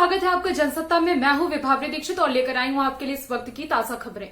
स्वागत है आपका जनसत्ता में। मैं हूं विभावरी दीक्षित और लेकर आई हूं आपके लिए इस वक्त की ताजा खबरें।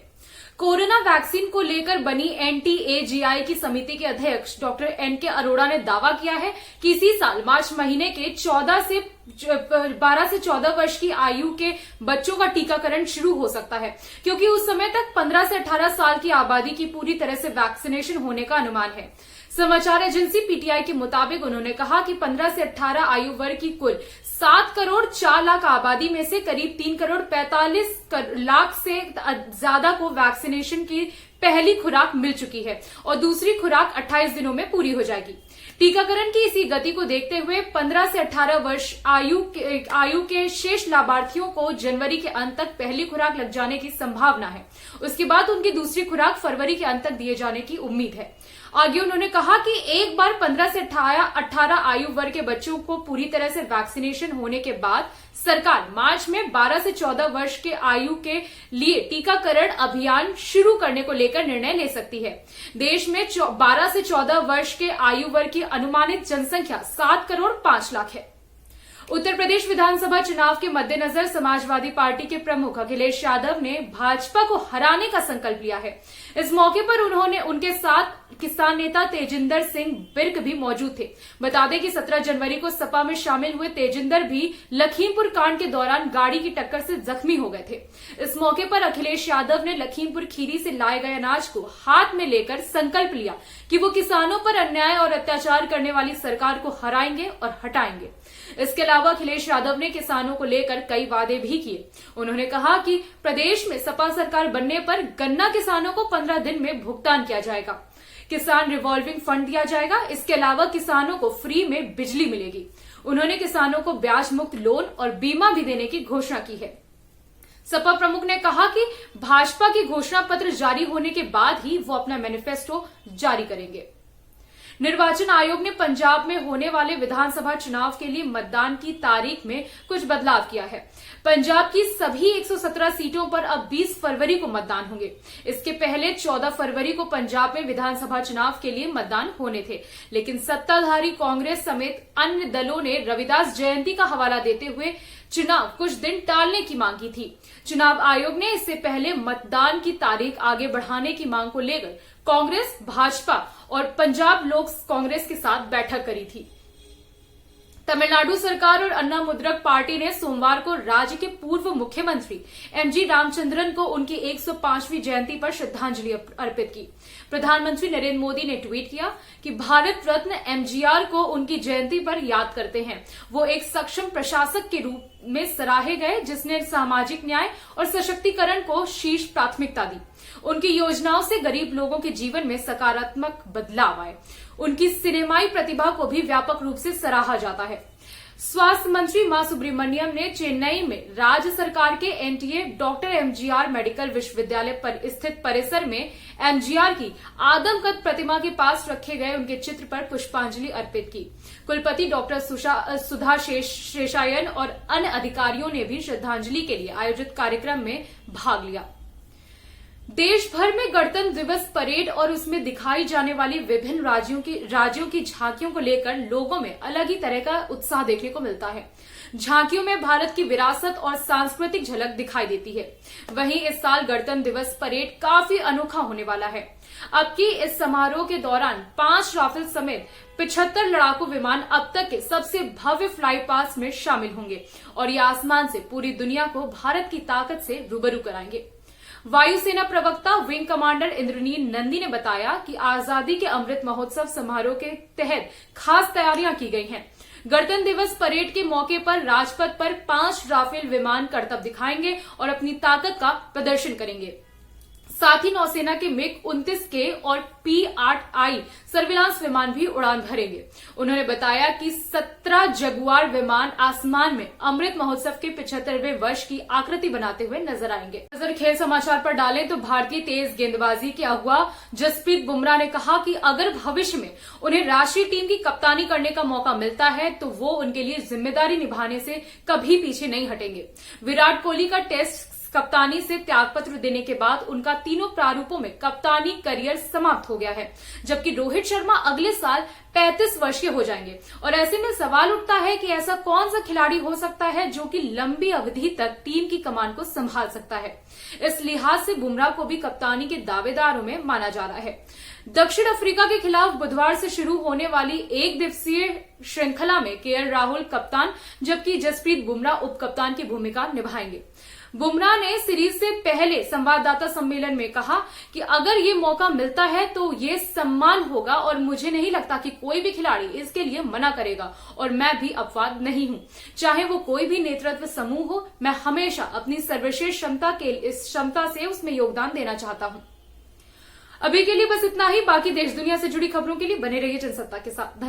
कोरोना वैक्सीन को लेकर बनी NTAGI की समिति के अध्यक्ष डॉक्टर NK अरोड़ा ने दावा किया है कि इसी साल मार्च महीने के 12 से 14 वर्ष की आयु के बच्चों का टीकाकरण शुरू हो सकता है, क्योंकि उस समय तक 15 से 18 साल की आबादी की पूरी तरह से वैक्सीनेशन होने का अनुमान है। समाचार एजेंसी PTI के मुताबिक उन्होंने कहा कि 15 से 18 आयु वर्ग की कुल 7 करोड़ 4 लाख आबादी में से करीब 3 करोड़ 45 लाख से ज्यादा को वैक्सीनेशन की पहली खुराक मिल चुकी है और दूसरी खुराक 28 दिनों में पूरी हो जाएगी। टीकाकरण की इसी गति को देखते हुए 15 से 18 वर्ष आयु के शेष लाभार्थियों को जनवरी के अंत तक पहली खुराक लग जाने की संभावना है। उसके बाद उनकी दूसरी खुराक फरवरी के अंत तक दिए जाने की उम्मीद है। आगे उन्होंने कहा कि एक बार 15 से 18 आयु वर्ग के बच्चों को पूरी तरह से वैक्सीनेशन होने के बाद सरकार मार्च में 12 से 14 वर्ष के आयु के लिए टीकाकरण अभियान शुरू करने को लेकर निर्णय ले सकती है। देश में 12 से 14 वर्ष के आयु वर्ग की अनुमानित जनसंख्या 7 करोड़ 5 लाख है। उत्तर प्रदेश विधानसभा चुनाव के मद्देनजर समाजवादी पार्टी के प्रमुख अखिलेश यादव ने भाजपा को हराने का संकल्प लिया है। इस मौके पर उनके साथ किसान नेता तेजिंदर सिंह बिर्क भी मौजूद थे। बता दें कि 17 जनवरी को सपा में शामिल हुए तेजिंदर भी लखीमपुर कांड के दौरान गाड़ी की टक्कर से जख्मी हो गए थे। इस मौके पर अखिलेश यादव ने लखीमपुर खीरी से लाए गए अनाज को हाथ में लेकर संकल्प लिया कि वो किसानों पर अन्याय और अत्याचार करने वाली सरकार को हराएंगे और हटाएंगे। इसके अलावा अखिलेश यादव ने किसानों को लेकर कई वादे भी किए। उन्होंने कहा कि प्रदेश में सपा सरकार बनने पर गन्ना किसानों को 15 दिन में भुगतान किया जाएगा, किसान रिवॉल्विंग फंड दिया जाएगा। इसके अलावा किसानों को फ्री में बिजली मिलेगी। उन्होंने किसानों को ब्याज मुक्त लोन और बीमा भी देने की घोषणा की है। सपा प्रमुख ने कहा कि भाजपा की घोषणा पत्र जारी होने के बाद ही वो अपना मैनिफेस्टो जारी करेंगे। निर्वाचन आयोग ने पंजाब में होने वाले विधानसभा चुनाव के लिए मतदान की तारीख में कुछ बदलाव किया है। पंजाब की सभी 117 सीटों पर अब 20 फरवरी को मतदान होंगे। इसके पहले 14 फरवरी को पंजाब में विधानसभा चुनाव के लिए मतदान होने थे, लेकिन सत्ताधारी कांग्रेस समेत अन्य दलों ने रविदास जयंती का हवाला देते हुए चुनाव कुछ दिन टालने की मांग की थी। चुनाव आयोग ने इससे पहले मतदान की तारीख आगे बढ़ाने की मांग को लेकर कांग्रेस, भाजपा और पंजाब लोक कांग्रेस के साथ बैठक करी थी। तमिलनाडु सरकार और अन्ना मुद्रक पार्टी ने सोमवार को राज्य के पूर्व मुख्यमंत्री MG रामचंद्रन को उनकी 105वीं जयंती पर श्रद्धांजलि अर्पित की। प्रधानमंत्री नरेंद्र मोदी ने ट्वीट किया कि भारत रत्न MGR को उनकी जयंती पर याद करते हैं। वो एक सक्षम प्रशासक के रूप में सराहे गए, जिसने सामाजिक न्याय और सशक्तिकरण को शीर्ष प्राथमिकता दी। उनकी योजनाओं से गरीब लोगों के जीवन में सकारात्मक बदलाव आए। उनकी सिनेमाई प्रतिभा को भी व्यापक रूप से सराहा जाता है। स्वास्थ्य मंत्री मां सुब्रमण्यम ने चेन्नई में राज्य सरकार के NTA डॉक्टर MGR मेडिकल विश्वविद्यालय पर स्थित परिसर में MGR की आदमकद प्रतिमा के पास रखे गए उनके चित्र पर पुष्पांजलि अर्पित की। कुलपति डॉक्टर सुधा शेषायन और अन्य अधिकारियों ने भी श्रद्धांजलि के लिए आयोजित कार्यक्रम में भाग लिया। देश भर में गणतंत्र दिवस परेड और उसमें दिखाई जाने वाली विभिन्न राज्यों की झांकियों को लेकर लोगों में अलग ही तरह का उत्साह देखने को मिलता है। झांकियों में भारत की विरासत और सांस्कृतिक झलक दिखाई देती है। वहीं इस साल गणतंत्र दिवस परेड काफी अनोखा होने वाला है। अब की इस समारोह के दौरान 5 राफेल समेत 75 लड़ाकू विमान अब तक के सबसे भव्य फ्लाई पास्ट में शामिल होंगे और ये आसमान से पूरी दुनिया को भारत की ताकत से रूबरू कराएंगे। वायुसेना प्रवक्ता विंग कमांडर इंद्रनील नंदी ने बताया कि आजादी के अमृत महोत्सव समारोह के तहत खास तैयारियां की गई हैं। गणतंत्र दिवस परेड के मौके पर राजपथ पर 5 राफेल विमान करतब दिखाएंगे और अपनी ताकत का प्रदर्शन करेंगे। साथ ही नौसेना के MiG-29K और P-8I सर्विलांस विमान भी उड़ान भरेंगे। उन्होंने बताया कि 17 जगुआर विमान आसमान में अमृत महोत्सव के 75वें वर्ष की आकृति बनाते हुए नजर आएंगे। नजर खेल समाचार पर डालें तो भारतीय तेज गेंदबाजी के अगुवा जसप्रीत बुमराह ने कहा कि अगर भविष्य में उन्हें राष्ट्रीय टीम की कप्तानी करने का मौका मिलता है तो वो उनके लिए जिम्मेदारी निभाने से कभी पीछे नहीं हटेंगे। विराट कोहली का टेस्ट कप्तानी से त्यागपत्र देने के बाद उनका तीनों प्रारूपों में कप्तानी करियर समाप्त हो गया है, जबकि रोहित शर्मा अगले साल 35 वर्ष के हो जाएंगे। और ऐसे में सवाल उठता है कि ऐसा कौन सा खिलाड़ी हो सकता है जो कि लंबी अवधि तक टीम की कमान को संभाल सकता है। इस लिहाज से बुमराह को भी कप्तानी के दावेदारों में माना जा रहा है। दक्षिण अफ्रीका के खिलाफ बुधवार से शुरू होने वाली एक दिवसीय श्रृंखला में केएल राहुल कप्तान जबकि जसप्रीत बुमराह उप कप्तान की भूमिका निभाएंगे। बुमराह ने सीरीज से पहले संवाददाता सम्मेलन में कहा कि अगर ये मौका मिलता है तो ये सम्मान होगा और मुझे नहीं लगता कि कोई भी खिलाड़ी इसके लिए मना करेगा और मैं भी अपवाद नहीं हूं। चाहे वो कोई भी नेतृत्व समूह हो, मैं हमेशा अपनी सर्वश्रेष्ठ क्षमता से उसमें योगदान देना चाहता हूं। अभी के लिए बस इतना ही। बाकी देश दुनिया से जुड़ी खबरों के लिए बने रहिए जनसत्ता के साथ। धन्यवाद।